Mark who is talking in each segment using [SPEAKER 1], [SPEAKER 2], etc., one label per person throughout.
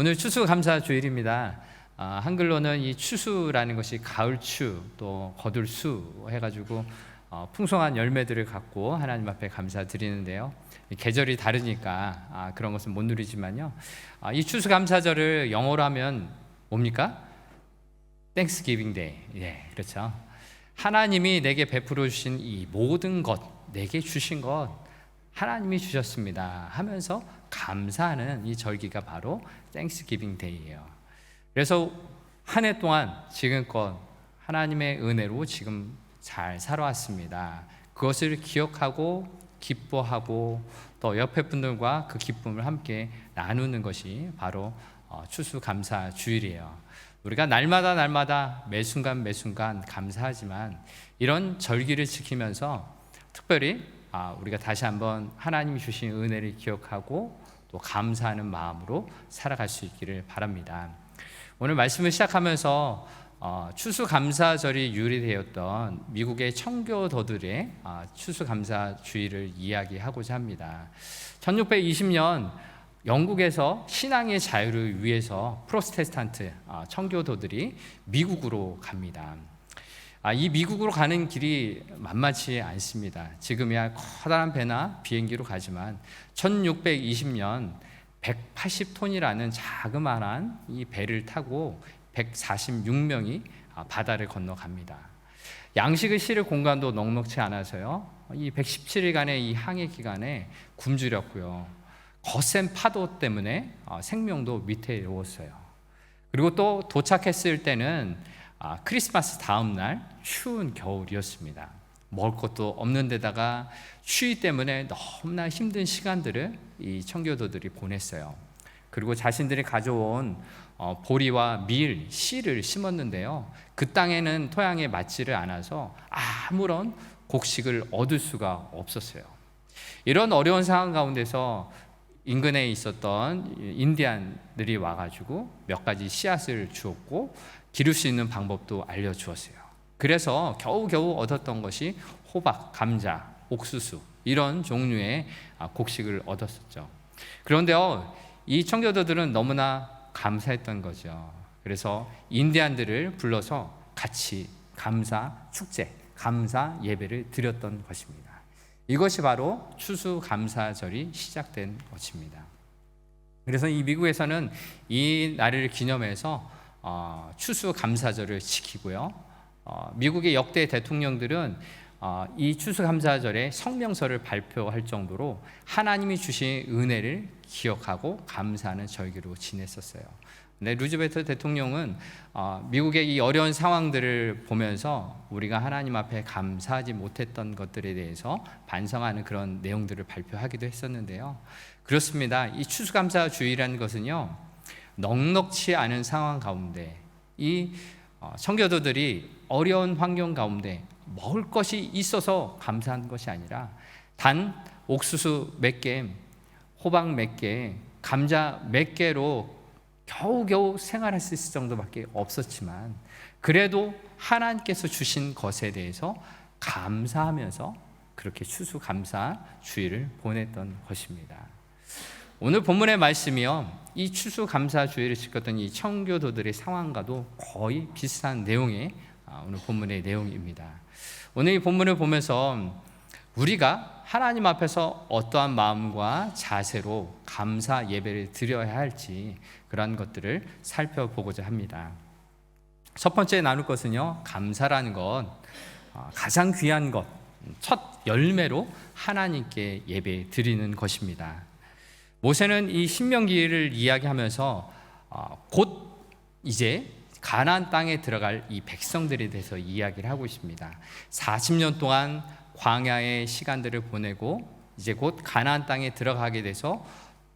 [SPEAKER 1] 오늘 추수감사주일입니다. 한글로는 이 추수라는 것이 가을추 또 거둘수 해가지고 풍성한 열매들을 갖고 하나님 앞에 감사드리는데요. 계절이 다르니까 그런 것은 못 누리지만요. 이 추수감사절을 영어로 하면 뭡니까? Thanksgiving Day. 예, 그렇죠. 하나님이 내게 베풀어 주신 이 모든 것, 내게 주신 것 하나님이 주셨습니다 하면서 감사하는 이 절기가 바로 Thanksgiving Day예요. 그래서 한 해 동안 지금껏 하나님의 은혜로 지금 잘 살아왔습니다. 그것을 기억하고 기뻐하고 또 옆에 분들과 그 기쁨을 함께 나누는 것이 바로 추수감사주일이에요. 우리가 날마다 매 순간 감사하지만 이런 절기를 지키면서 특별히 우리가 다시 한번 하나님이 주신 은혜를 기억하고 또 감사하는 마음으로 살아갈 수 있기를 바랍니다. 오늘 말씀을 시작하면서 추수감사절이 유래되었던 미국의 청교도들의 추수감사주의를 이야기하고자 합니다. 1620년 영국에서 신앙의 자유를 위해서 프로테스탄트 청교도들이 미국으로 갑니다. 이 미국으로 가는 길이 만만치 않습니다. 지금이야 커다란 배나 비행기로 가지만 1620년 180톤이라는 자그마한 이 배를 타고 146명이 바다를 건너갑니다. 양식을 실을 공간도 넉넉치 않아서요. 이 117일간의 이 항해 기간에 굶주렸고요. 거센 파도 때문에 생명도 위태로웠어요. 그리고 또 도착했을 때는 크리스마스 다음 날 추운 겨울이었습니다. 먹을 것도 없는 데다가 추위 때문에 너무나 힘든 시간들을 이 청교도들이 보냈어요. 그리고 자신들이 가져온 보리와 밀, 씨를 심었는데요. 그 땅에는 토양에 맞지를 않아서 아무런 곡식을 얻을 수가 없었어요. 이런 어려운 상황 가운데서 인근에 있었던 인디안들이 와가지고 몇 가지 씨앗을 주었고 기를 수 있는 방법도 알려주었어요. 그래서 겨우겨우 얻었던 것이 호박, 감자, 옥수수 이런 종류의 곡식을 얻었었죠. 그런데요, 이 청교도들은 너무나 감사했던 거죠. 그래서 인디안들을 불러서 같이 감사 축제, 감사 예배를 드렸던 것입니다. 이것이 바로 추수감사절이 시작된 것입니다. 그래서 이 미국에서는 이 날을 기념해서 추수감사절을 지키고요. 미국의 역대 대통령들은 이 추수감사절에 성명서를 발표할 정도로 하나님이 주신 은혜를 기억하고 감사하는 절기로 지냈었어요. 근데 루즈벨트 대통령은 미국의 이 어려운 상황들을 보면서 우리가 하나님 앞에 감사하지 못했던 것들에 대해서 반성하는 그런 내용들을 발표하기도 했었는데요. 그렇습니다. 이 추수감사주의라는 것은요, 넉넉치 않은 상황 가운데 이 청교도들이 어려운 환경 가운데 먹을 것이 있어서 감사한 것이 아니라 단 옥수수 몇 개, 호박 몇 개, 감자 몇 개로 겨우겨우 생활할 수 있을 정도밖에 없었지만 그래도 하나님께서 주신 것에 대해서 감사하면서 그렇게 추수감사주의를 보냈던 것입니다. 오늘 본문의 말씀이요, 이 추수감사주의를 지켰던 이 청교도들의 상황과도 거의 비슷한 내용의 오늘 본문의 내용입니다. 오늘 이 본문을 보면서 우리가 하나님 앞에서 어떠한 마음과 자세로 감사 예배를 드려야 할지 그러한 것들을 살펴보고자 합니다. 첫 번째 나눌 것은요, 감사라는 것, 가장 귀한 것, 첫 열매로 하나님께 예배 드리는 것입니다. 모세는 이 신명기를 이야기하면서 곧 이제 가나안 땅에 들어갈 이 백성들에 대해서 이야기를 하고 있습니다. 40년 동안 광야의 시간들을 보내고 이제 곧 가나안 땅에 들어가게 돼서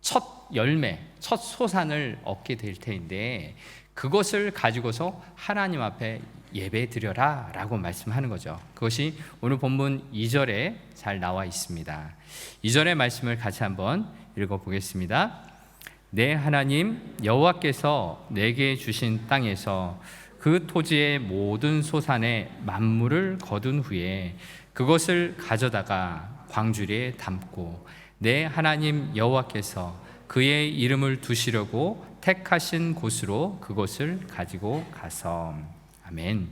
[SPEAKER 1] 첫 열매, 첫 소산을 얻게 될 텐데 그것을 가지고서 하나님 앞에 예배 드려라 라고 말씀하는 거죠. 그것이 오늘 본문 2절에 잘 나와 있습니다. 2절의 말씀을 같이 한번 읽어보겠습니다. 내 하나님 여호와께서 내게 주신 땅에서 그 토지의 모든 소산의 만물을 거둔 후에 그것을 가져다가 광주리에 담고 내 하나님 여호와께서 그의 이름을 두시려고 택하신 곳으로 그곳을 가지고 가서. 아멘.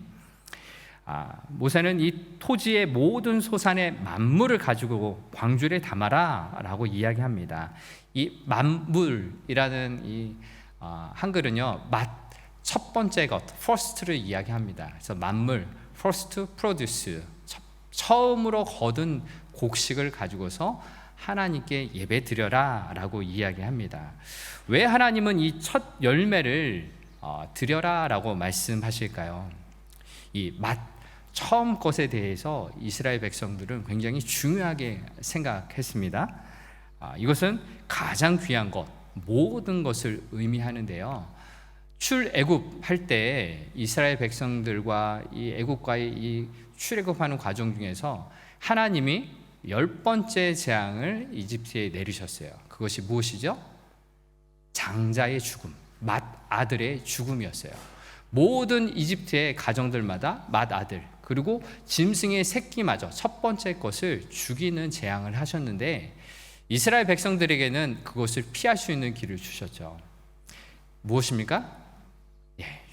[SPEAKER 1] 모세는 이 토지의 모든 소산의 만물을 가지고 광주리에 담아라 라고 이야기합니다. 이 만물이라는 이 한글은요, 첫 번째 것, first를 이야기합니다. 그래서 만물, first produce, 처음으로 거둔 곡식을 가지고서 하나님께 예배 드려라 라고 이야기합니다. 왜 하나님은 이 첫 열매를 드려라 라고 말씀하실까요? 이 처음 것에 대해서 이스라엘 백성들은 굉장히 중요하게 생각했습니다. 이것은 가장 귀한 것, 모든 것을 의미하는데요. 출애굽 할 때 이스라엘 백성들과 이 애굽과의 이 출애굽하는 과정 중에서 하나님이 10번째 재앙을 이집트에 내리셨어요. 그것이 무엇이죠? 장자의 죽음, 맏아들의 죽음이었어요. 모든 이집트의 가정들마다 맏아들, 그리고 짐승의 새끼마저 첫 번째 것을 죽이는 재앙을 하셨는데, 이스라엘 백성들에게는 그것을 피할 수 있는 길을 주셨죠. 무엇입니까?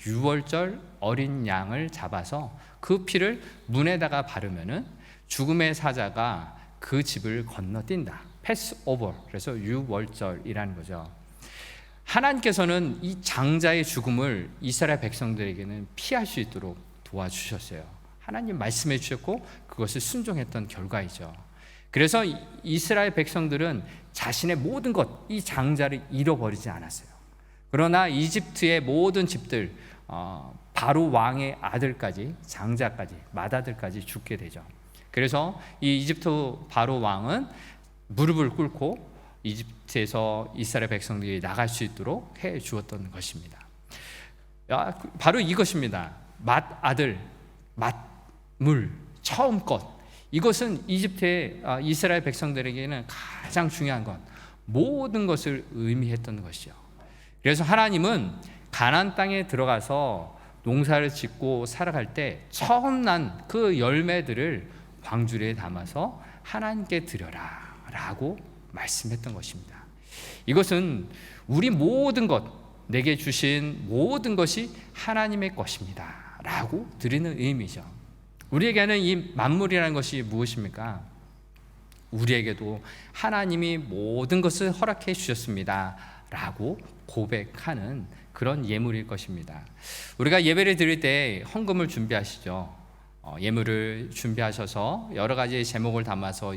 [SPEAKER 1] 유월절 어린 양을 잡아서 그 피를 문에다가 바르면은 죽음의 사자가 그 집을 건너뛴다. 패스오버. 그래서 유월절이라는 거죠. 하나님께서는 이 장자의 죽음을 이스라엘 백성들에게는 피할 수 있도록 도와주셨어요. 하나님 말씀해 주셨고 그것을 순종했던 결과이죠. 그래서 이스라엘 백성들은 자신의 모든 것, 이 장자를 잃어버리지 않았어요. 그러나 이집트의 모든 집들, 바로 왕의 아들까지, 장자까지, 맏아들까지 죽게 되죠. 그래서 이 이집트 바로 왕은 무릎을 꿇고 이집트에서 이스라엘 백성들이 나갈 수 있도록 해 주었던 것입니다. 바로 이것입니다. 맏아들, 맏물, 처음 것. 이것은 이집트의 이스라엘 백성들에게는 가장 중요한 것, 모든 것을 의미했던 것이죠. 그래서 하나님은 가나안 땅에 들어가서 농사를 짓고 살아갈 때 처음 난 그 열매들을 광주리에 담아서 하나님께 드려라 라고 말씀했던 것입니다. 이것은 우리 모든 것, 내게 주신 모든 것이 하나님의 것입니다 라고 드리는 의미죠. 우리에게는 이 만물이라는 것이 무엇입니까? 우리에게도 하나님이 모든 것을 허락해 주셨습니다 라고 고백하는 그런 예물일 것입니다. 우리가 예배를 드릴 때 헌금을 준비하시죠. 예물을 준비하셔서 여러 가지 제목을 담아서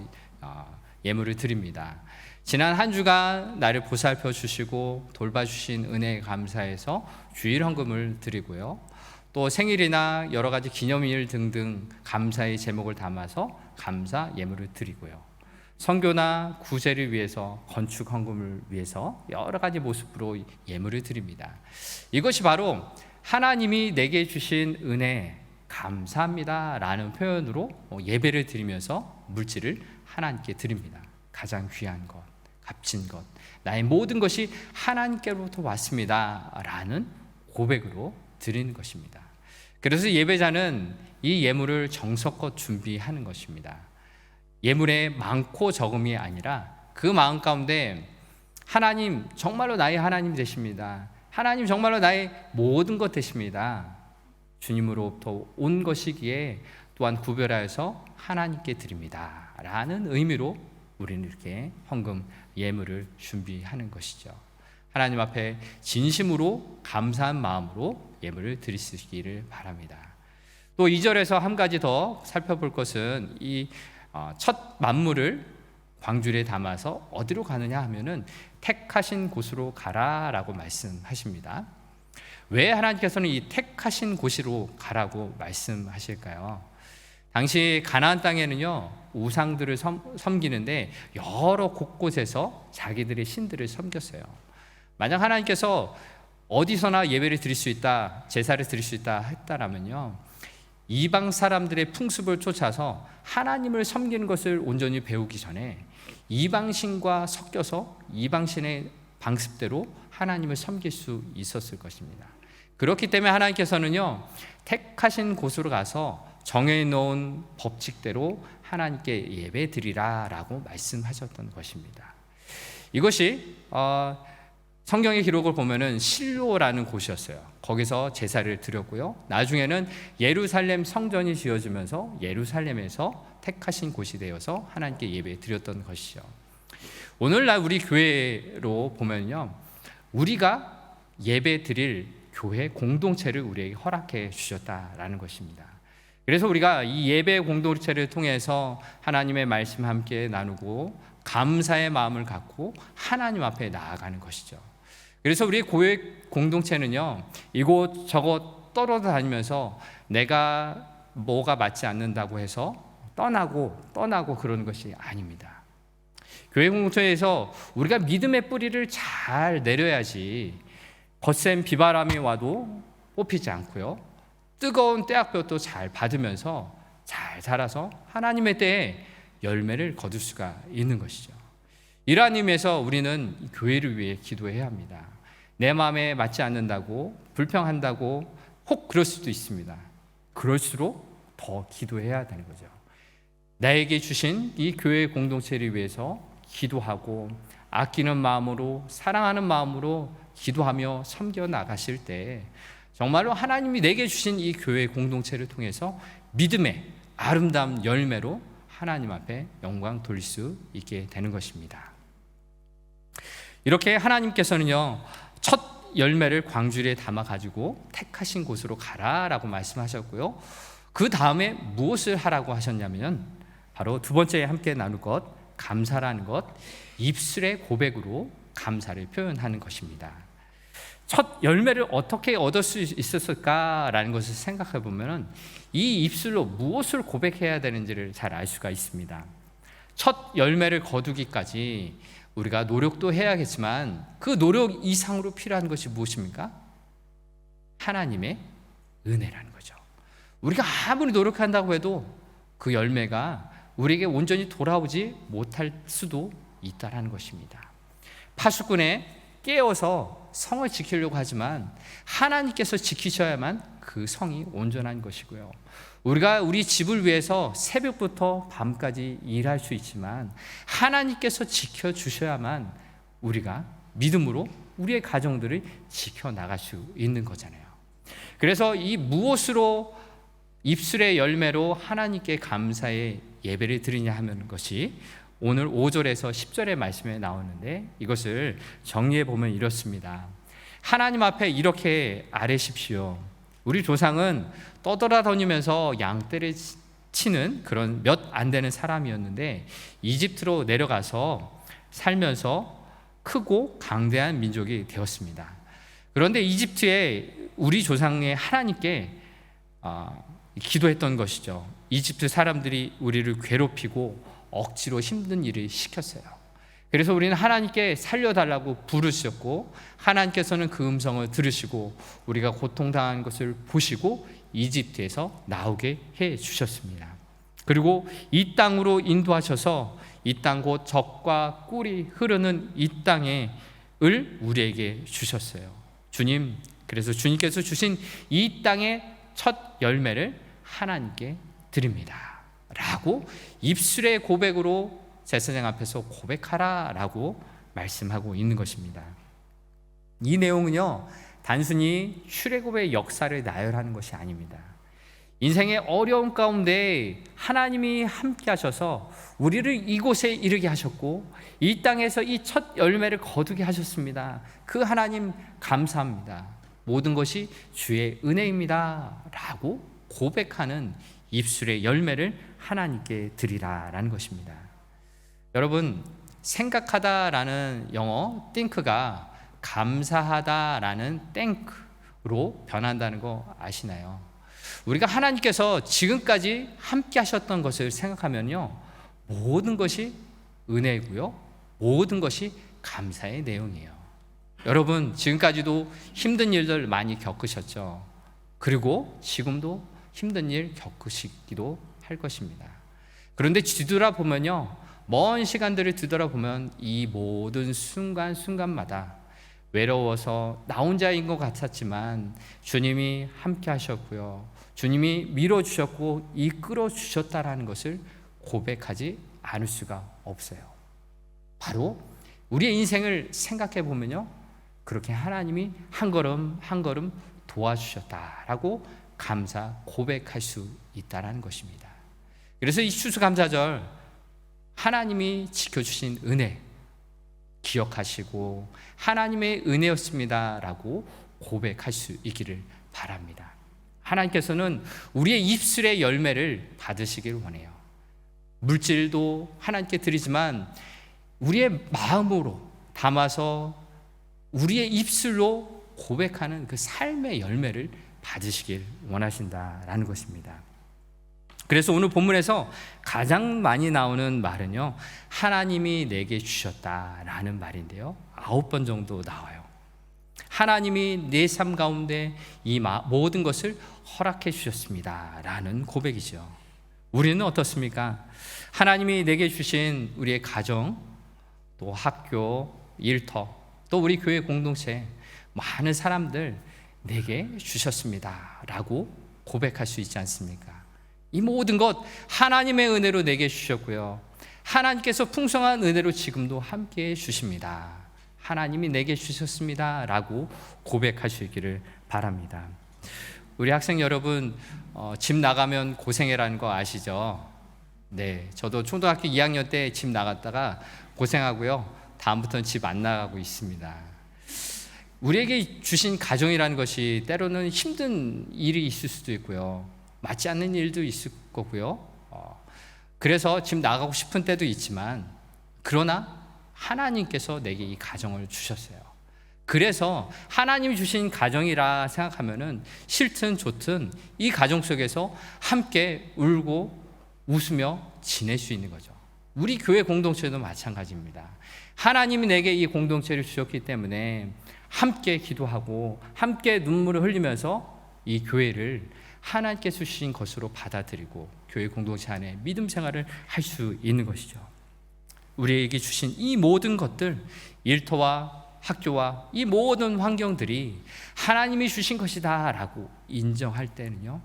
[SPEAKER 1] 예물을 드립니다. 지난 한 주간 나를 보살펴 주시고 돌봐주신 은혜에 감사해서 주일 헌금을 드리고요. 또 생일이나 여러 가지 기념일 등등 감사의 제목을 담아서 감사 예물을 드리고요. 선교나 구제를 위해서, 건축 헌금을 위해서 여러 가지 모습으로 예물을 드립니다. 이것이 바로 하나님이 내게 주신 은혜 감사합니다 라는 표현으로 예배를 드리면서 물질을 하나님께 드립니다. 가장 귀한 것, 값진 것, 나의 모든 것이 하나님께로부터 왔습니다 라는 고백으로 드리는 것입니다. 그래서 예배자는 이 예물을 정성껏 준비하는 것입니다. 예물의 많고 적음이 아니라 그 마음 가운데 하나님 정말로 나의 하나님 되십니다. 하나님 정말로 나의 모든 것 되십니다. 주님으로부터 온 것이기에 또한 구별하여서 하나님께 드립니다 라는 의미로 우리는 이렇게 헌금 예물을 준비하는 것이죠. 하나님 앞에 진심으로 감사한 마음으로 예물을 드리시기를 바랍니다. 또 2절에서 한 가지 더 살펴볼 것은 이 첫 만물을 광주리에 담아서 어디로 가느냐 하면은 택하신 곳으로 가라라고 말씀하십니다. 왜 하나님께서는 이 택하신 곳으로 가라고 말씀하실까요? 당시 가나안 땅에는요 우상들을 섬기는데 여러 곳곳에서 자기들의 신들을 섬겼어요. 만약 하나님께서 어디서나 예배를 드릴 수 있다, 제사를 드릴 수 있다 했다라면요 이방 사람들의 풍습을 쫓아서 하나님을 섬기는 것을 온전히 배우기 전에 이방신과 섞여서 이방신의 방습대로 하나님을 섬길 수 있었을 것입니다. 그렇기 때문에 하나님께서는요 택하신 곳으로 가서 정해놓은 법칙대로 하나님께 예배 드리라 라고 말씀하셨던 것입니다. 이것이 성경의 기록을 보면은 실로라는 곳이었어요. 거기서 제사를 드렸고요. 나중에는 예루살렘 성전이 지어지면서 예루살렘에서 택하신 곳이 되어서 하나님께 예배 드렸던 것이죠. 오늘날 우리 교회로 보면요, 우리가 예배 드릴 교회 공동체를 우리에게 허락해 주셨다라는 것입니다. 그래서 우리가 이 예배 공동체를 통해서 하나님의 말씀 함께 나누고 감사의 마음을 갖고 하나님 앞에 나아가는 것이죠. 그래서 우리 교회 공동체는요, 이곳 저곳 떨어져 다니면서 내가 뭐가 맞지 않는다고 해서 떠나고 그러는 것이 아닙니다. 교회 공동체에서 우리가 믿음의 뿌리를 잘 내려야지 거센 비바람이 와도 뽑히지 않고요, 뜨거운 떼약볕도 잘 받으면서 잘 자라서 하나님의 때에 열매를 거둘 수가 있는 것이죠. 이러한 의미에서 우리는 교회를 위해 기도해야 합니다. 내 마음에 맞지 않는다고, 불평한다고 혹 그럴 수도 있습니다. 그럴수록 더 기도해야 되는 거죠. 나에게 주신 이 교회 공동체를 위해서 기도하고 아끼는 마음으로, 사랑하는 마음으로 기도하며 섬겨 나가실 때 정말로 하나님이 내게 주신 이 교회 공동체를 통해서 믿음의 아름다운 열매로 하나님 앞에 영광 돌릴 수 있게 되는 것입니다. 이렇게 하나님께서는요, 첫 열매를 광주리에 담아 가지고 택하신 곳으로 가라라고 말씀하셨고요, 그 다음에 무엇을 하라고 하셨냐면 바로 두 번째 함께 나눌 것, 감사라는 것, 입술의 고백으로 감사를 표현하는 것입니다. 첫 열매를 어떻게 얻을 수 있었을까라는 것을 생각해 보면 이 입술로 무엇을 고백해야 되는지를 잘 알 수가 있습니다. 첫 열매를 거두기까지 우리가 노력도 해야겠지만 그 노력 이상으로 필요한 것이 무엇입니까? 하나님의 은혜라는 거죠. 우리가 아무리 노력한다고 해도 그 열매가 우리에게 온전히 돌아오지 못할 수도 있다라는 것입니다. 파수꾼에 깨어서 성을 지키려고 하지만 하나님께서 지키셔야만 그 성이 온전한 것이고요. 우리가 우리 집을 위해서 새벽부터 밤까지 일할 수 있지만 하나님께서 지켜주셔야만 우리가 믿음으로 우리의 가정들을 지켜나갈 수 있는 거잖아요. 그래서 이 무엇으로 입술의 열매로 하나님께 감사의 예배를 드리냐 하는 것이 오늘 5절에서 10절의 말씀에 나오는데, 이것을 정리해 보면 이렇습니다. 하나님 앞에 이렇게 아뢰십시오. 우리 조상은 떠돌아다니면서 양떼를 치는 그런 몇 안 되는 사람이었는데 이집트로 내려가서 살면서 크고 강대한 민족이 되었습니다. 그런데 이집트에 우리 조상의 하나님께 기도했던 것이죠. 이집트 사람들이 우리를 괴롭히고 억지로 힘든 일을 시켰어요. 그래서 우리는 하나님께 살려달라고 부르셨고 하나님께서는 그 음성을 들으시고 우리가 고통당한 것을 보시고 이집트에서 나오게 해 주셨습니다. 그리고 이 땅으로 인도하셔서 이 땅 곧 젖과 꿀이 흐르는 이 땅을 우리에게 주셨어요. 주님, 그래서 주님께서 주신 이 땅의 첫 열매를 하나님께 드립니다 라고 입술의 고백으로 제사장 앞에서 고백하라라고 말씀하고 있는 것입니다. 이 내용은요, 단순히 출애굽의 역사를 나열하는 것이 아닙니다. 인생의 어려움 가운데 하나님이 함께 하셔서 우리를 이곳에 이르게 하셨고 이 땅에서 이 첫 열매를 거두게 하셨습니다. 그 하나님 감사합니다. 모든 것이 주의 은혜입니다 라고 고백하는 입술의 열매를 하나님께 드리라라는 것입니다. 여러분, 생각하다라는 영어 think가 감사하다라는 thank로 변한다는 거 아시나요? 우리가 하나님께서 지금까지 함께 하셨던 것을 생각하면요, 모든 것이 은혜고요, 모든 것이 감사의 내용이에요. 여러분, 지금까지도 힘든 일들 많이 겪으셨죠? 그리고 지금도 힘든 일 겪으시기도 할 것입니다. 그런데 뒤돌아보면요, 먼 시간들을 뒤돌아보면 이 모든 순간순간마다 외로워서 나 혼자인 것 같았지만 주님이 함께 하셨고요, 주님이 밀어주셨고 이끌어 주셨다라는 것을 고백하지 않을 수가 없어요. 바로 우리의 인생을 생각해 보면요, 그렇게 하나님이 한 걸음 한 걸음 도와주셨다라고 감사 고백할 수 있다라는 것입니다. 그래서 이 추수감사절 하나님이 지켜주신 은혜 기억하시고 하나님의 은혜였습니다라고 고백할 수 있기를 바랍니다. 하나님께서는 우리의 입술의 열매를 받으시길 원해요. 물질도 하나님께 드리지만 우리의 마음으로 담아서 우리의 입술로 고백하는 그 삶의 열매를 받으시길 원하신다라는 것입니다. 그래서 오늘 본문에서 가장 많이 나오는 말은요, 하나님이 내게 주셨다라는 말인데요, 9번 정도 나와요. 하나님이 내 삶 가운데 이 모든 것을 허락해 주셨습니다라는 고백이죠. 우리는 어떻습니까? 하나님이 내게 주신 우리의 가정, 또 학교, 일터, 또 우리 교회 공동체, 많은 사람들 내게 주셨습니다라고 고백할 수 있지 않습니까? 이 모든 것 하나님의 은혜로 내게 주셨고요, 하나님께서 풍성한 은혜로 지금도 함께 주십니다. 하나님이 내게 주셨습니다라고 고백할 수 있기를 바랍니다. 우리 학생 여러분, 집 나가면 고생해라는 거 아시죠? 네, 저도 초등학교 2학년 때 집 나갔다가 고생하고요, 다음부터는 집 안 나가고 있습니다. 우리에게 주신 가정이라는 것이 때로는 힘든 일이 있을 수도 있고요, 맞지 않는 일도 있을 거고요, 그래서 집 나가고 싶은 때도 있지만, 그러나 하나님께서 내게 이 가정을 주셨어요. 그래서 하나님이 주신 가정이라 생각하면은 싫든 좋든 이 가정 속에서 함께 울고 웃으며 지낼 수 있는 거죠. 우리 교회 공동체도 마찬가지입니다. 하나님이 내게 이 공동체를 주셨기 때문에 함께 기도하고 함께 눈물을 흘리면서 이 교회를 하나님께서 주신 것으로 받아들이고 교회 공동체 안에 믿음 생활을 할 수 있는 것이죠. 우리에게 주신 이 모든 것들, 일터와 학교와 이 모든 환경들이 하나님이 주신 것이다 라고 인정할 때는요,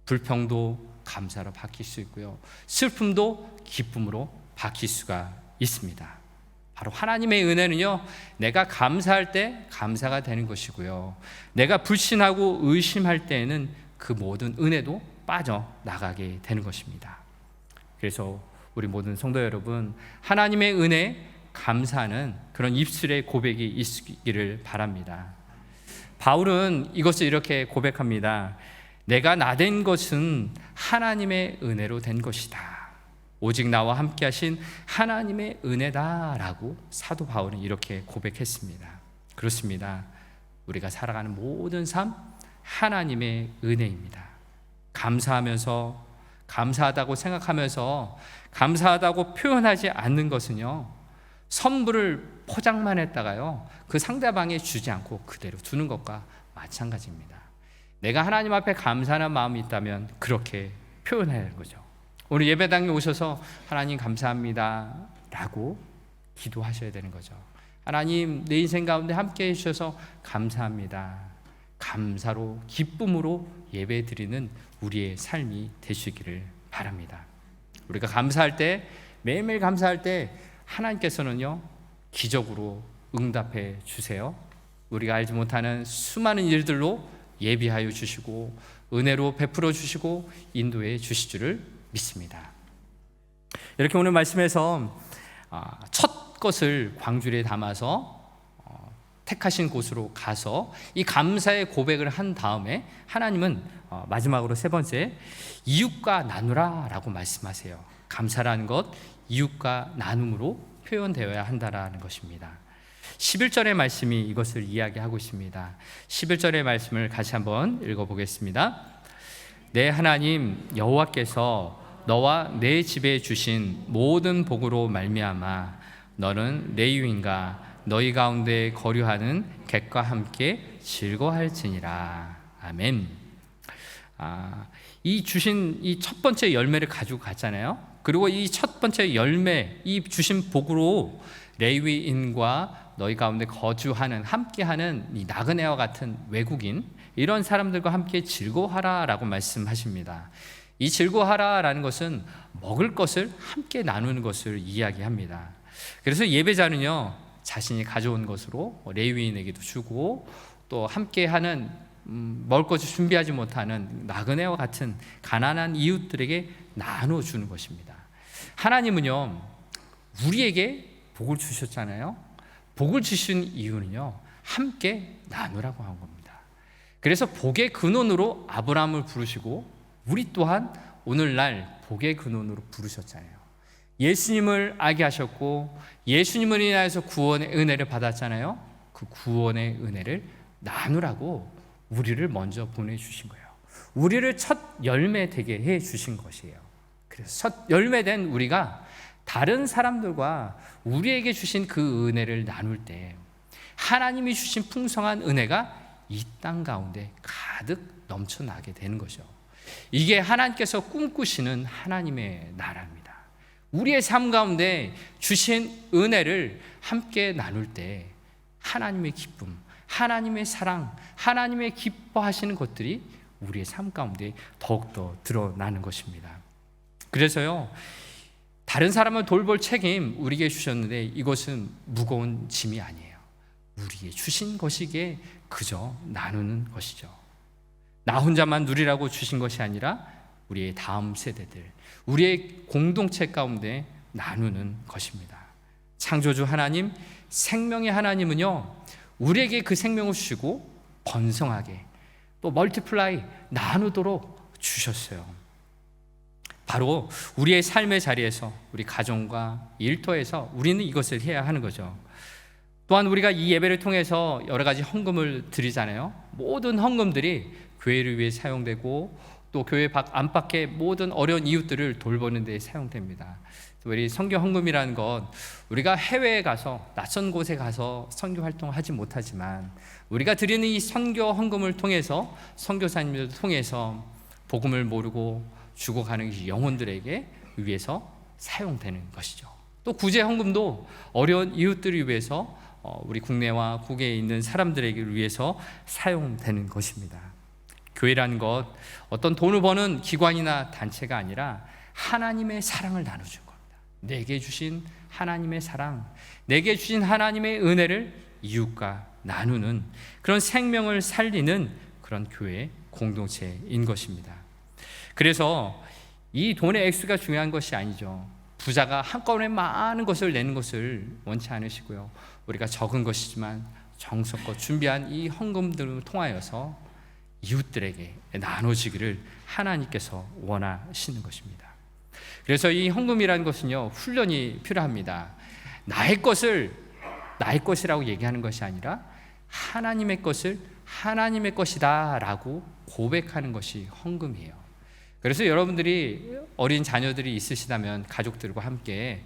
[SPEAKER 1] 불평도 감사로 바뀔 수 있고요, 슬픔도 기쁨으로 바뀔 수가 있습니다. 바로 하나님의 은혜는요, 내가 감사할 때 감사가 되는 것이고요, 내가 불신하고 의심할 때에는 그 모든 은혜도 빠져나가게 되는 것입니다. 그래서 우리 모든 성도 여러분, 하나님의 은혜 감사하는 그런 입술의 고백이 있기를 바랍니다. 바울은 이것을 이렇게 고백합니다. 내가 나된 것은 하나님의 은혜로 된 것이다. 오직 나와 함께 하신 하나님의 은혜다라고 사도 바울은 이렇게 고백했습니다. 그렇습니다. 우리가 살아가는 모든 삶 하나님의 은혜입니다. 감사하면서, 감사하다고 생각하면서 감사하다고 표현하지 않는 것은요, 선물을 포장만 했다가요, 그 상대방에 주지 않고 그대로 두는 것과 마찬가지입니다. 내가 하나님 앞에 감사하는 마음이 있다면 그렇게 표현해야 하는 거죠. 오늘 예배당에 오셔서 하나님 감사합니다 라고 기도하셔야 되는 거죠. 하나님, 내 인생 가운데 함께 해주셔서 감사합니다. 감사로, 기쁨으로 예배 드리는 우리의 삶이 되시기를 바랍니다. 우리가 감사할 때, 매일매일 감사할 때 하나님께서는요, 기적으로 응답해 주세요. 우리가 알지 못하는 수많은 일들로 예비하여 주시고 은혜로 베풀어 주시고 인도해 주실 줄을 믿습니다. 이렇게 오늘 말씀에서 첫 것을 광주리에 담아서 택하신 곳으로 가서 이 감사의 고백을 한 다음에 하나님은 마지막으로 세 번째, 이웃과 나누라 라고 말씀하세요. 감사라는 것, 이웃과 나눔으로 표현되어야 한다라는 것입니다. 11절의 말씀이 이것을 이야기하고 있습니다. 11절의 말씀을 같이 한번 읽어보겠습니다. 내 하나님 여호와께서 너와 내 집에 주신 모든 복으로 말미암아 너는 내 유인과 너희 가운데 거류하는 객과 함께 즐거워할지니라. 아멘. 이 주신 이 첫 번째 열매를 가지고 갔잖아요. 그리고 이 첫 번째 열매, 이 주신 복으로 레위인과 너희 가운데 거주하는, 함께하는 이 나그네와 같은 외국인, 이런 사람들과 함께 즐거워하라라고 말씀하십니다. 이 즐거워하라라는 것은 먹을 것을 함께 나누는 것을 이야기합니다. 그래서 예배자는요, 자신이 가져온 것으로 레위인에게도 주고 또 함께하는 먹을 것을 준비하지 못하는 나그네와 같은 가난한 이웃들에게 나눠주는 것입니다. 하나님은요, 우리에게 복을 주셨잖아요. 복을 주신 이유는요, 함께 나누라고 한 겁니다. 그래서 복의 근원으로 아브라함을 부르시고 우리 또한 오늘날 복의 근원으로 부르셨잖아요. 예수님을 알게 하셨고 예수님을 인하여서 구원의 은혜를 받았잖아요. 그 구원의 은혜를 나누라고 우리를 먼저 보내주신 거예요. 우리를 첫 열매 되게 해주신 것이에요. 그래서 첫 열매 된 우리가 다른 사람들과 우리에게 주신 그 은혜를 나눌 때 하나님이 주신 풍성한 은혜가 이 땅 가운데 가득 넘쳐나게 되는 거죠. 이게 하나님께서 꿈꾸시는 하나님의 나라입니다. 우리의 삶 가운데 주신 은혜를 함께 나눌 때 하나님의 기쁨, 하나님의 사랑, 하나님의 기뻐하시는 것들이 우리의 삶 가운데 더욱더 드러나는 것입니다. 그래서요, 다른 사람을 돌볼 책임 우리에게 주셨는데 이것은 무거운 짐이 아니에요. 우리에게 주신 것이기에 그저 나누는 것이죠. 나 혼자만 누리라고 주신 것이 아니라 우리의 다음 세대들, 우리의 공동체 가운데 나누는 것입니다. 창조주 하나님, 생명의 하나님은요, 우리에게 그 생명을 주시고 번성하게 또 멀티플라이 나누도록 주셨어요. 바로 우리의 삶의 자리에서, 우리 가정과 일터에서 우리는 이것을 해야 하는 거죠. 또한 우리가 이 예배를 통해서 여러 가지 헌금을 드리잖아요. 모든 헌금들이 교회를 위해 사용되고 또 교회 안팎의 모든 어려운 이웃들을 돌보는 데 사용됩니다. 우리 선교 헌금이라는 것, 우리가 해외에 가서 낯선 곳에 가서 선교 활동을 하지 못하지만 우리가 드리는 이 선교 헌금을 통해서 선교사님들을 통해서 복음을 모르고 죽어가는 영혼들에게 위해서 사용되는 것이죠. 또 구제 헌금도 어려운 이웃들을 위해서 우리 국내와 국외에 있는 사람들에게 위해서 사용되는 것입니다. 교회라는 것, 어떤 돈을 버는 기관이나 단체가 아니라 하나님의 사랑을 나눠준 겁니다. 내게 주신 하나님의 사랑, 내게 주신 하나님의 은혜를 이웃과 나누는 그런 생명을 살리는 그런 교회 공동체인 것입니다. 그래서 이 돈의 액수가 중요한 것이 아니죠. 부자가 한꺼번에 많은 것을 내는 것을 원치 않으시고요. 우리가 적은 것이지만 정성껏 준비한 이 헌금들을 통하여서 이웃들에게 나눠지기를 하나님께서 원하시는 것입니다. 그래서 이 헌금이라는 것은요, 훈련이 필요합니다. 나의 것을 나의 것이라고 얘기하는 것이 아니라 하나님의 것을 하나님의 것이다 라고 고백하는 것이 헌금이에요. 그래서 여러분들이 어린 자녀들이 있으시다면 가족들과 함께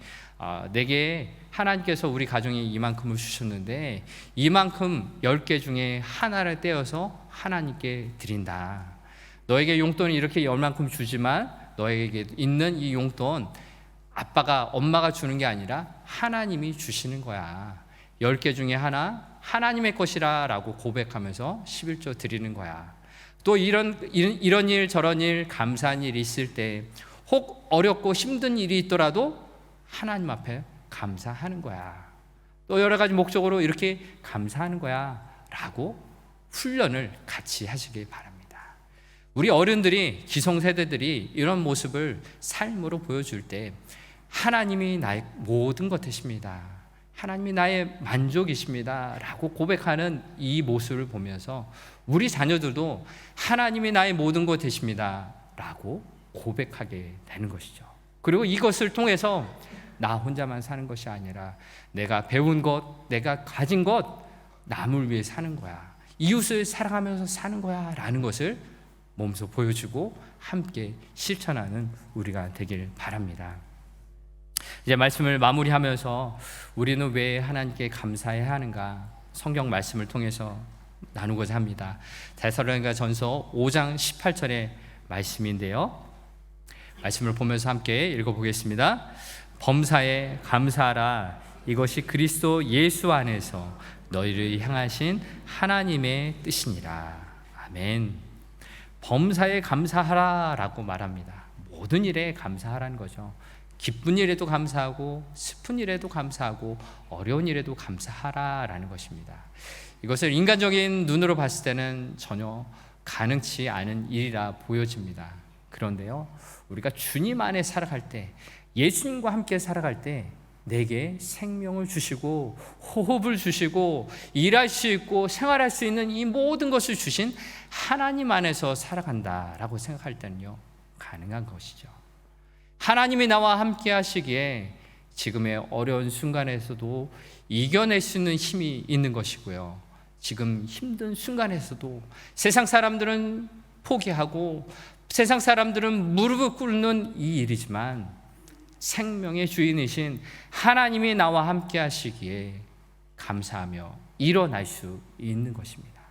[SPEAKER 1] 내게 하나님께서 우리 가정에 이만큼을 주셨는데 이만큼 10개 중에 하나를 떼어서 하나님께 드린다. 너에게 용돈이 이렇게 얼만큼 주지만 너에게 있는 이 용돈 아빠가 엄마가 주는 게 아니라 하나님이 주시는 거야. 10개 중에 하나 하나님의 것이라 라고 고백하면서 11조 드리는 거야. 또 이런 일 저런 일 감사한 일이 있을 때 혹 어렵고 힘든 일이 있더라도 하나님 앞에 감사하는 거야. 또 여러 가지 목적으로 이렇게 감사하는 거야 라고 훈련을 같이 하시길 바랍니다. 우리 어른들이, 기성세대들이 이런 모습을 삶으로 보여줄 때 하나님이 나의 모든 것 되십니다, 하나님이 나의 만족이십니다 라고 고백하는 이 모습을 보면서 우리 자녀들도 하나님이 나의 모든 것 되십니다 라고 고백하게 되는 것이죠. 그리고 이것을 통해서 나 혼자만 사는 것이 아니라 내가 배운 것, 내가 가진 것, 남을 위해 사는 거야, 이웃을 사랑하면서 사는 거야 라는 것을 몸소 보여주고 함께 실천하는 우리가 되길 바랍니다. 이제 말씀을 마무리하면서 우리는 왜 하나님께 감사해야 하는가 성경 말씀을 통해서 나누고자 합니다. 데살로니가전서 5장 18절의 말씀인데요, 말씀을 보면서 함께 읽어보겠습니다. 범사에 감사하라. 이것이 그리스도 예수 안에서 너희를 향하신 하나님의 뜻이니라. 아멘. 범사에 감사하라 라고 말합니다. 모든 일에 감사하라는 거죠. 기쁜 일에도 감사하고 슬픈 일에도 감사하고 어려운 일에도 감사하라라는 것입니다. 이것을 인간적인 눈으로 봤을 때는 전혀 가능치 않은 일이라 보여집니다. 그런데요, 우리가 주님 안에 살아갈 때, 예수님과 함께 살아갈 때 내게 생명을 주시고 호흡을 주시고 일할 수 있고 생활할 수 있는 이 모든 것을 주신 하나님 안에서 살아간다라고 생각할 때는요, 가능한 것이죠. 하나님이 나와 함께 하시기에 지금의 어려운 순간에서도 이겨낼 수 있는 힘이 있는 것이고요, 지금 힘든 순간에서도 세상 사람들은 포기하고 세상 사람들은 무릎을 꿇는 이 일이지만 생명의 주인이신 하나님이 나와 함께 하시기에 감사하며 일어날 수 있는 것입니다.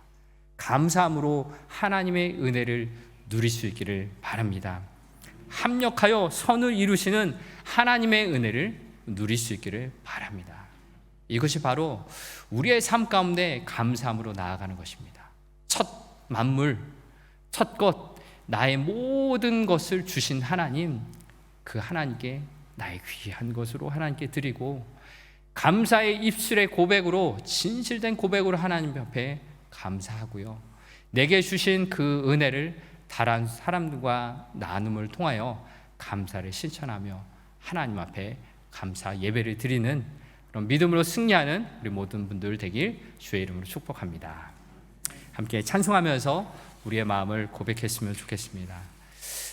[SPEAKER 1] 감사함으로 하나님의 은혜를 누릴 수 있기를 바랍니다. 합력하여 선을 이루시는 하나님의 은혜를 누릴 수 있기를 바랍니다. 이것이 바로 우리의 삶 가운데 감사함으로 나아가는 것입니다. 첫 만물, 첫 것, 나의 모든 것을 주신 하나님, 그 하나님께 나의 귀한 것으로 하나님께 드리고 감사의 입술의 고백으로, 진실된 고백으로 하나님 옆에 감사하고요, 내게 주신 그 은혜를 다른 사람들과 나눔을 통하여 감사를 실천하며 하나님 앞에 감사 예배를 드리는 그런 믿음으로 승리하는 우리 모든 분들 되길 주의 이름으로 축복합니다. 함께 찬송하면서 우리의 마음을 고백했으면 좋겠습니다.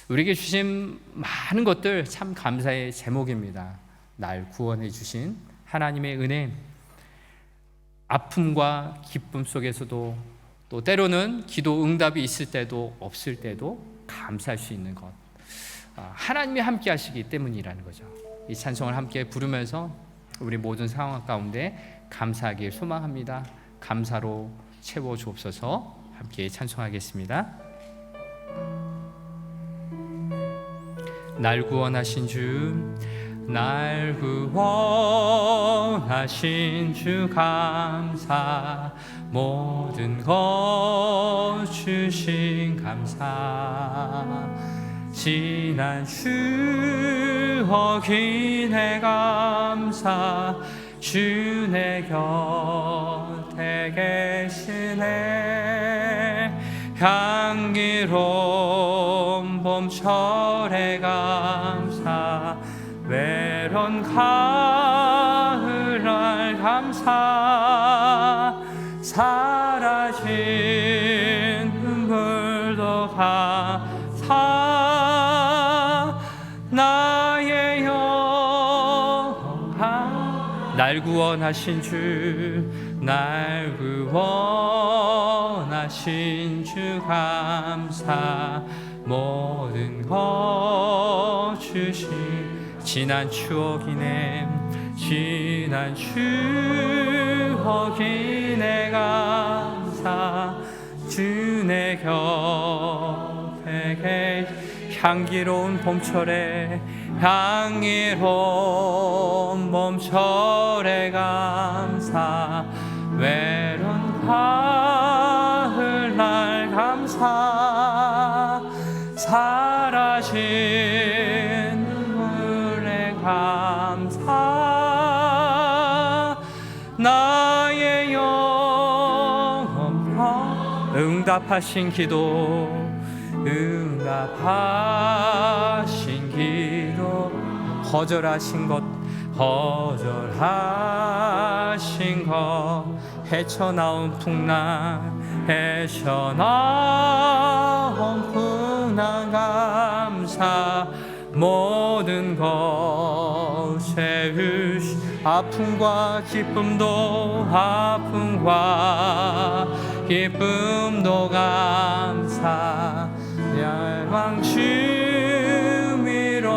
[SPEAKER 1] 우리에게 주신 많은 것들 참 감사의 제목입니다. 날 구원해 주신 하나님의 은혜, 아픔과 기쁨 속에서도 또 때로는 기도 응답이 있을 때도 없을 때도 감사할 수 있는 것, 하나님이 함께 하시기 때문이라는 거죠. 이 찬송을 함께 부르면서 우리 모든 상황 가운데 감사하길 소망합니다. 감사로 채워주옵소서. 함께 찬송하겠습니다. 날 구원하신 주, 날 구원하신 주 감사, 모든 것 주신 감사, 지난 추억이 내 감사, 주 내 곁에 계시네. 향기로운 봄철의 감사, 외로운 가을날 감사, 사라진 눈물도 감사, 나의 영광. 날 구원하신 주, 날 구원하신 주 감사, 모든 것 주신 지난 추억이네, 지난 추억이 내 감사, 주 내 곁에 계신 향기로운 봄철에, 향기로운 봄철의 감사, 외로운 가을날 감사, 사라진 눈물의 감사, 나의 영혼 응답하신 기도, 응답하신 기도, 거절하신 것, 거절하신 것, 헤쳐나온 풍랑, 헤쳐나온 풍랑 감사, 모든 것에 아픔과 기쁨도, 아픔과 기쁨도 감사, 멸망 주미로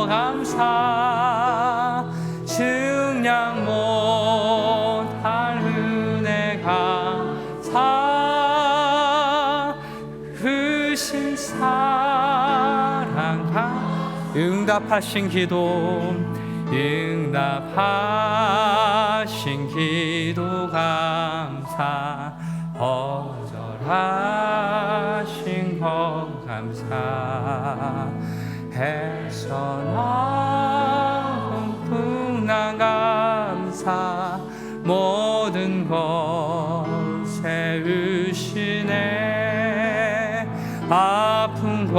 [SPEAKER 1] 감사, 증량 못할 은혜 감사, 크신 사랑 감, 응답하신 기도, 응답하신 기도 감사, 거절하신 것 감사, 해서 나 모든 것 세우시네. 아픔과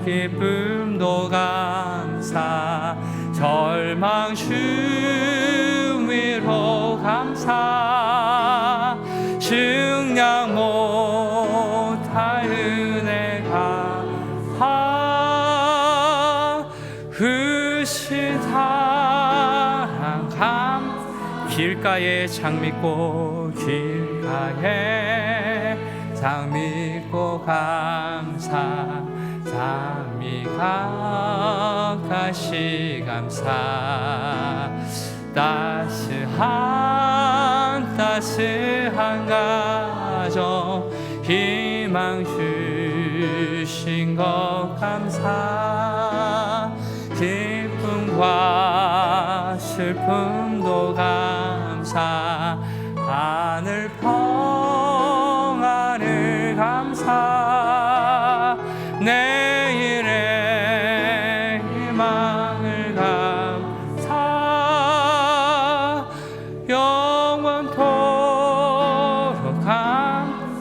[SPEAKER 1] 기쁨도 감사, 절망 주위로 감사, 증량 못할 은혜 감사, 크신 사랑 감. 길가에 장미꽃, 길가에 장미꽃 감사, 장미가 가시 감사, 따스한 가정 희망 주신 것 감사, 기쁨과 슬픔도 감사, 하늘 평안을 감사, 내일의 희망을 감사, 영원토록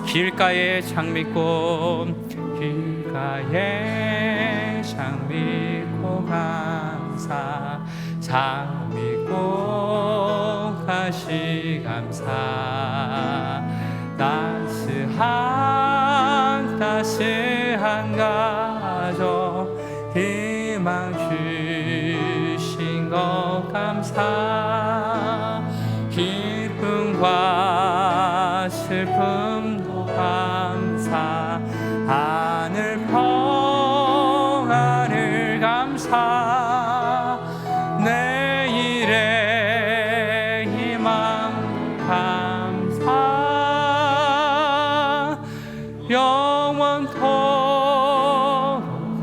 [SPEAKER 1] 길가에 장미꽃, 길가에 장미꽃 감사, 장미꽃 가시 감사, 따스한 가정 희망 주신 것 감사, 기쁨과 슬픔도 감사, 하늘 평안을 감사, 내일의 희망 감사, 영원토록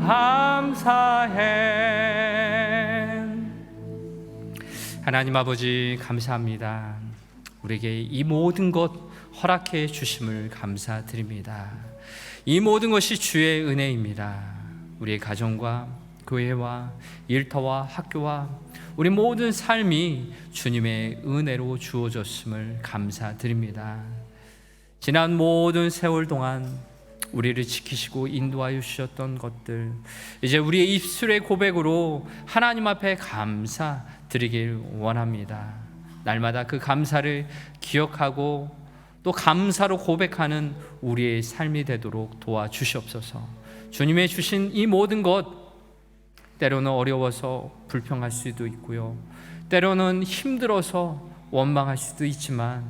[SPEAKER 1] 감사해. 하나님 아버지 감사합니다. 우리에게 이 모든 것 허락해 주심을 감사드립니다. 이 모든 것이 주의 은혜입니다. 우리의 가정과 교회와 일터와 학교와 우리 모든 삶이 주님의 은혜로 주어졌음을 감사드립니다. 지난 모든 세월 동안 우리를 지키시고 인도하여 주셨던 것들, 이제 우리의 입술의 고백으로 하나님 앞에 감사드리길 원합니다. 날마다 그 감사를 기억하고 또 감사로 고백하는 우리의 삶이 되도록 도와주시옵소서. 주님의 주신 이 모든 것, 때로는 어려워서 불평할 수도 있고요, 때로는 힘들어서 원망할 수도 있지만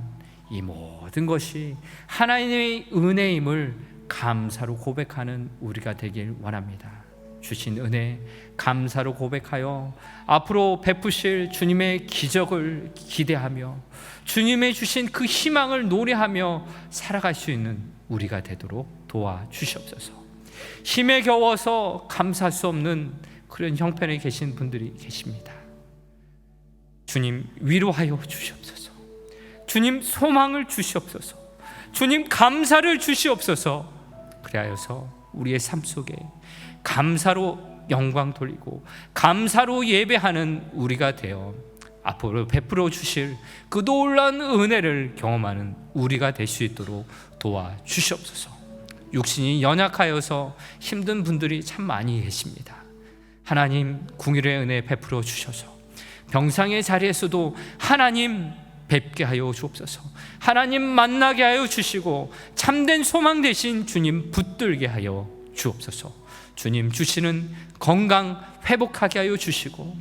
[SPEAKER 1] 이 모든 것이 하나님의 은혜임을 감사로 고백하는 우리가 되길 원합니다. 주신 은혜 감사로 고백하여 앞으로 베푸실 주님의 기적을 기대하며 주님의 주신 그 희망을 노래하며 살아갈 수 있는 우리가 되도록 도와주시옵소서. 힘에 겨워서 감사할 수 없는 그런 형편에 계신 분들이 계십니다. 주님 위로하여 주시옵소서. 주님 소망을 주시옵소서. 주님 감사를 주시옵소서. 그리하여서 우리의 삶 속에 감사로 영광 돌리고 감사로 예배하는 우리가 되어 앞으로 베풀어 주실 그 놀라운 은혜를 경험하는 우리가 될 수 있도록 도와주시옵소서. 육신이 연약하여서 힘든 분들이 참 많이 계십니다. 하나님 궁일의 은혜 베풀어 주셔서 병상의 자리에서도 하나님 뵙게 하여 주옵소서. 하나님 만나게 하여 주시고 참된 소망 되신 주님 붙들게 하여 주옵소서. 주님 주시는 건강 회복하게 하여 주시고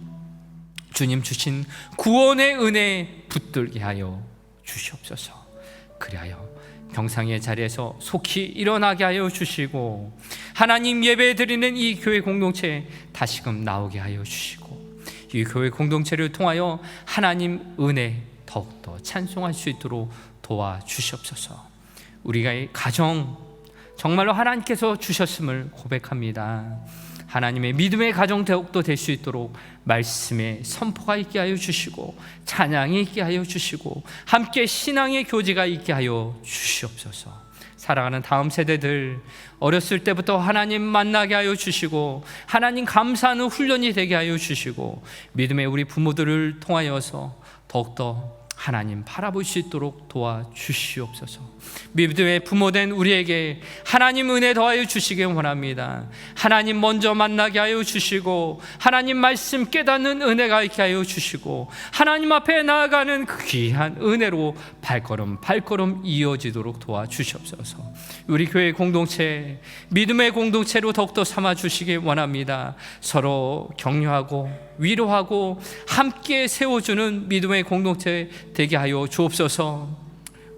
[SPEAKER 1] 주님 주신 구원의 은혜 붙들게 하여 주시옵소서. 그리하여 병상의 자리에서 속히 일어나게 하여 주시고 하나님 예배 드리는 이 교회 공동체 다시금 나오게 하여 주시고 이 교회 공동체를 통하여 하나님 은혜 더욱더 찬송할 수 있도록 도와주시옵소서. 우리가 가정 정말로 하나님께서 주셨음을 고백합니다. 하나님의 믿음의 가정 더욱더 될 수 있도록 말씀의 선포가 있게 하여 주시고 찬양이 있게 하여 주시고 함께 신앙의 교제가 있게 하여 주시옵소서. 살아가는 다음 세대들 어렸을 때부터 하나님 만나게 하여 주시고 하나님 감사하는 훈련이 되게 하여 주시고 믿음의 우리 부모들을 통하여서 더욱더 하나님 바라볼 수 있도록 도와주시옵소서. 믿음의 부모된 우리에게 하나님 은혜 더하여 주시기 원합니다. 하나님 먼저 만나게 하여 주시고, 하나님 말씀 깨닫는 은혜가 있게 하여 주시고, 하나님 앞에 나아가는 그 귀한 은혜로 발걸음 이어지도록 도와주시옵소서. 우리 교회 공동체, 믿음의 공동체로 더욱더 삼아주시기 원합니다. 서로 격려하고 위로하고 함께 세워주는 믿음의 공동체 되게 하여 주옵소서.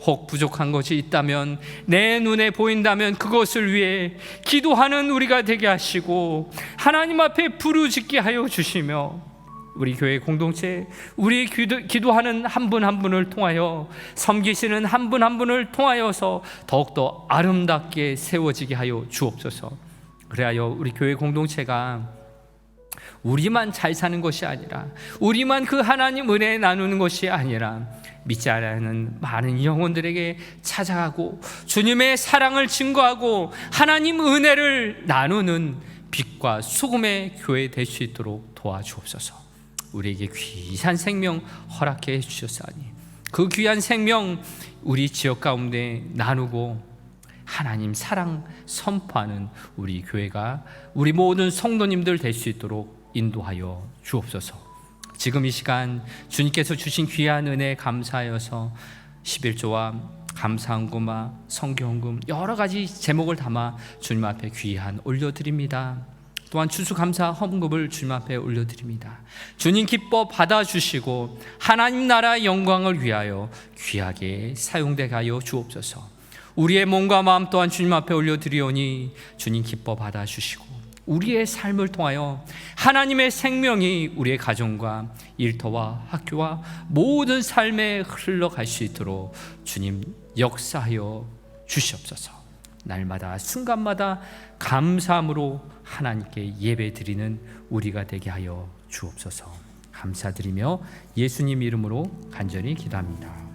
[SPEAKER 1] 혹 부족한 것이 있다면, 내 눈에 보인다면 그것을 위해 기도하는 우리가 되게 하시고, 하나님 앞에 부르짖게 하여 주시며, 우리 교회 공동체, 우리 기도하는 한 분 한 분을 통하여, 섬기시는 한 분 한 분을 통하여서 더욱더 아름답게 세워지게 하여 주옵소서. 그래야 우리 교회 공동체가 우리만 잘 사는 것이 아니라, 우리만 그 하나님 은혜 나누는 것이 아니라, 믿지 않는 많은 영혼들에게 찾아가고 주님의 사랑을 증거하고 하나님 은혜를 나누는 빛과 소금의 교회 될 수 있도록 도와주옵소서. 우리에게 귀한 생명 허락해 주셨사니 그 귀한 생명 우리 지역 가운데 나누고 하나님 사랑 선포하는 우리 교회가, 우리 모든 성도님들 될 수 있도록 인도하여 주옵소서. 지금 이 시간 주님께서 주신 귀한 은혜에 감사하여서 11조와 감사헌금과 성경헌금 여러 가지 제목을 담아 주님 앞에 귀한 올려드립니다. 또한 추수감사 헌금을 주님 앞에 올려드립니다. 주님 기뻐 받아주시고 하나님 나라 영광을 위하여 귀하게 사용되게 하여 주옵소서. 우리의 몸과 마음 또한 주님 앞에 올려드리오니 주님 기뻐 받아주시고 우리의 삶을 통하여 하나님의 생명이 우리의 가정과 일터와 학교와 모든 삶에 흘러갈 수 있도록 주님 역사하여 주시옵소서. 날마다 순간마다 감사함으로 하나님께 예배드리는 우리가 되게 하여 주옵소서. 감사드리며 예수님 이름으로 간절히 기도합니다.